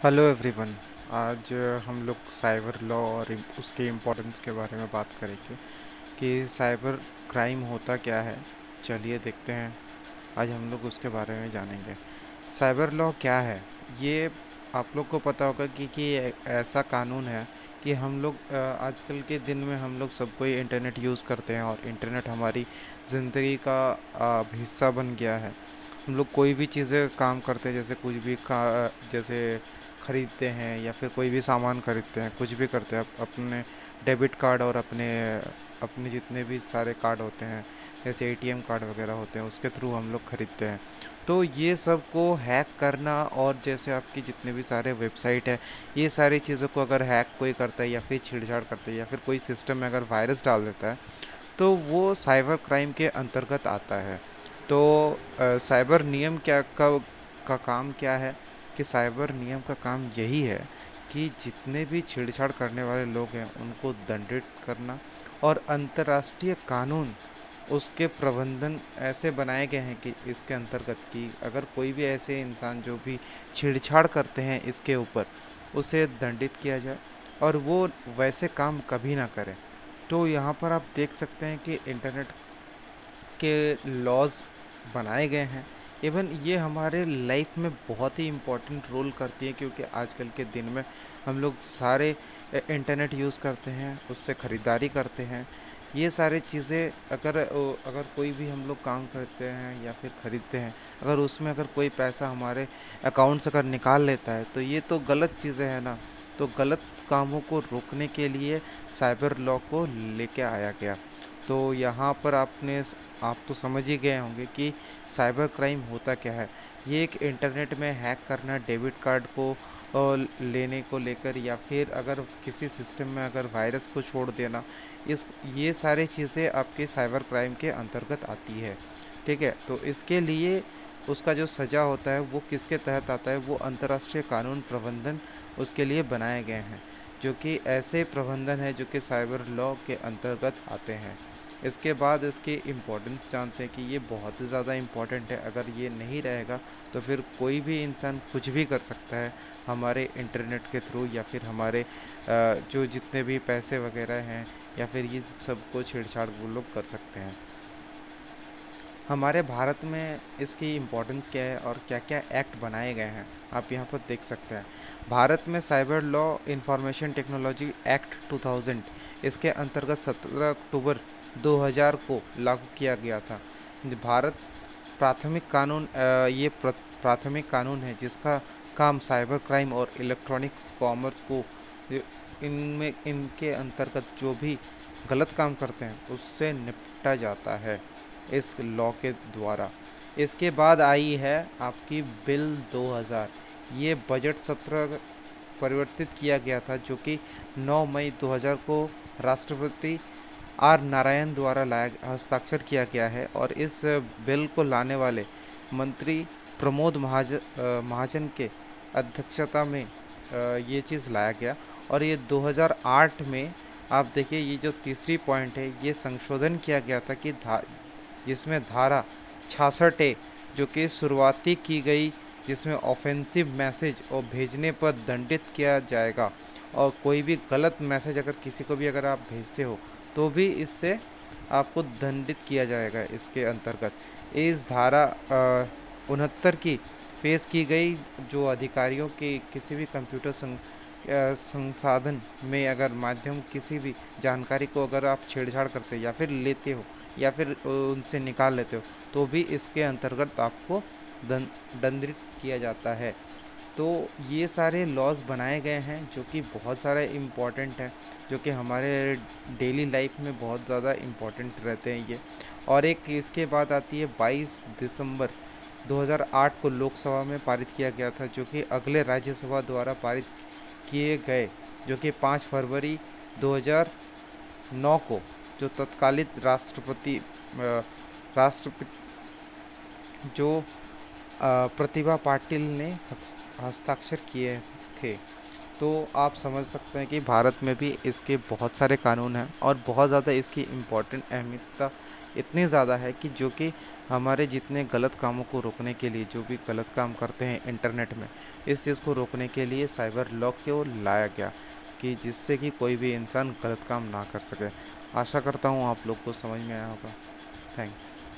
Hello everyone. आज हम लोग साइबर लॉ और उसके इम्पोर्टेंस के बारे में बात करेंगे कि साइबर क्राइम होता क्या है। चलिए देखते हैं। आज हम लोग उसके बारे में जानेंगे। साइबर लॉ क्या है ये आप लोग को पता होगा कि ऐसा कानून है कि हम लोग आजकल के दिन में हम लोग सब कोई इंटरनेट यूज़ करते हैं और इंटरनेट हमारी ज़िंदगी का हिस्सा बन गया है। हम लोग कोई भी चीज़ें काम करते हैं, जैसे कुछ भी जैसे खरीदते हैं या फिर कोई भी सामान खरीदते हैं, कुछ भी करते हैं अपने डेबिट कार्ड और अपने अपने जितने भी सारे कार्ड होते हैं, जैसे एटीएम कार्ड वगैरह होते हैं, उसके थ्रू हम लोग खरीदते हैं। तो ये सब को हैक करना, और जैसे आपकी जितने भी सारे वेबसाइट है, ये सारी चीज़ों को अगर हैक कोई करता है या फिर छेड़छाड़ करता है या फिर कोई सिस्टम में अगर वायरस डाल देता है, तो वो साइबर क्राइम के अंतर्गत आता है। तो साइबर नियम का काम क्या है कि साइबर नियम का काम यही है कि जितने भी छेड़छाड़ करने वाले लोग हैं उनको दंडित करना, और अंतर्राष्ट्रीय कानून उसके प्रबंधन ऐसे बनाए गए हैं कि इसके अंतर्गत कि अगर कोई भी ऐसे इंसान जो भी छेड़छाड़ करते हैं इसके ऊपर, उसे दंडित किया जाए और वो वैसे काम कभी ना करे। तो यहाँ पर आप देख सकते हैं कि इंटरनेट के लॉज बनाए गए हैं। इवन ये हमारे लाइफ में बहुत ही इम्पोर्टेंट रोल करती है, क्योंकि आजकल के दिन में हम लोग सारे इंटरनेट यूज़ करते हैं, उससे ख़रीदारी करते हैं। ये सारी चीज़ें अगर कोई भी हम लोग काम करते हैं या फिर ख़रीदते हैं, अगर उसमें अगर कोई पैसा हमारे अकाउंट से अगर निकाल लेता है, तो ये तो गलत चीज़ें हैं ना। तो गलत कामों को रोकने के लिए साइबर लॉ को लेके आया गया। तो यहाँ पर आप तो समझ ही गए होंगे कि साइबर क्राइम होता क्या है। ये एक इंटरनेट में हैक करना, डेबिट कार्ड को लेने को लेकर, या फिर अगर किसी सिस्टम में अगर वायरस को छोड़ देना, इस ये सारी चीज़ें आपके साइबर क्राइम के अंतर्गत आती है। ठीक है, तो इसके लिए उसका जो सज़ा होता है वो किसके तहत आता है, वो अंतर्राष्ट्रीय कानून प्रबंधन उसके लिए बनाए गए हैं, जो कि ऐसे प्रबंधन है जो कि साइबर लॉ के अंतर्गत आते हैं। इसके बाद इसकी इम्पोर्टेंस जानते हैं कि ये बहुत ज़्यादा इम्पोर्टेंट है। अगर ये नहीं रहेगा तो फिर कोई भी इंसान कुछ भी कर सकता है हमारे इंटरनेट के थ्रू, या फिर हमारे जो जितने भी पैसे वगैरह हैं, या फिर ये सबको छेड़छाड़ वो लोग कर सकते हैं। हमारे भारत में इसकी इम्पोर्टेंस क्या है और क्या क्या एक्ट बनाए गए हैं, आप यहाँ पर देख सकते हैं। भारत में cyber law information technology act 2000, इसके अंतर्गत 17 अक्टूबर 2000 को लागू किया गया था। भारत प्राथमिक कानून ये प्राथमिक कानून है जिसका काम साइबर क्राइम और इलेक्ट्रॉनिक्स कॉमर्स को इनमें इनके अंतर्गत जो भी गलत काम करते हैं उससे निपटा जाता है इस लॉ के द्वारा। इसके बाद आई है आपकी बिल 2000। ये बजट सत्र परिवर्तित किया गया था, जो कि 9 मई 2000 को राष्ट्रपति आर नारायण द्वारा लाया हस्ताक्षर किया गया है। और इस बिल को लाने वाले मंत्री प्रमोद महाजन के अध्यक्षता में ये चीज़ लाया गया। और ये 2008 में आप देखिए, ये जो तीसरी पॉइंट है ये संशोधन किया गया था कि जिसमें धारा 66 ए जो कि शुरुआती की गई, जिसमें ऑफेंसिव मैसेज और भेजने पर दंडित किया जाएगा, और कोई भी गलत मैसेज अगर किसी को भी अगर आप भेजते हो तो भी इससे आपको दंडित किया जाएगा। इसके अंतर्गत इस धारा 69 की पेश की गई, जो अधिकारियों के किसी भी कंप्यूटर संसाधन में अगर माध्यम किसी भी जानकारी को अगर आप छेड़छाड़ करते हो या फिर लेते हो या फिर उनसे निकाल लेते हो, तो भी इसके अंतर्गत आपको दंडित किया जाता है। तो ये सारे लॉज बनाए गए हैं जो कि बहुत सारे इम्पोर्टेंट हैं, जो कि हमारे डेली लाइफ में बहुत ज़्यादा इम्पोर्टेंट रहते हैं ये। और एक इसके बाद आती है 22 दिसंबर 2008 को लोकसभा में पारित किया गया था, जो कि अगले राज्यसभा द्वारा पारित किए गए, जो कि 5 फरवरी 2009 को जो तत्कालीन राष्ट्रपति जो प्रतिभा पाटिल ने हस्ताक्षर किए थे। तो आप समझ सकते हैं कि भारत में भी इसके बहुत सारे कानून हैं और बहुत ज़्यादा इसकी इम्पोर्टेंट अहमियत इतनी ज़्यादा है कि जो कि हमारे जितने गलत कामों को रोकने के लिए, जो भी गलत काम करते हैं इंटरनेट में, इस चीज़ को रोकने के लिए साइबर लॉ को लाया गया, कि जिससे कि कोई भी इंसान गलत काम ना कर सके। आशा करता हूँ आप लोग को समझ में आया होगा। थैंक्स।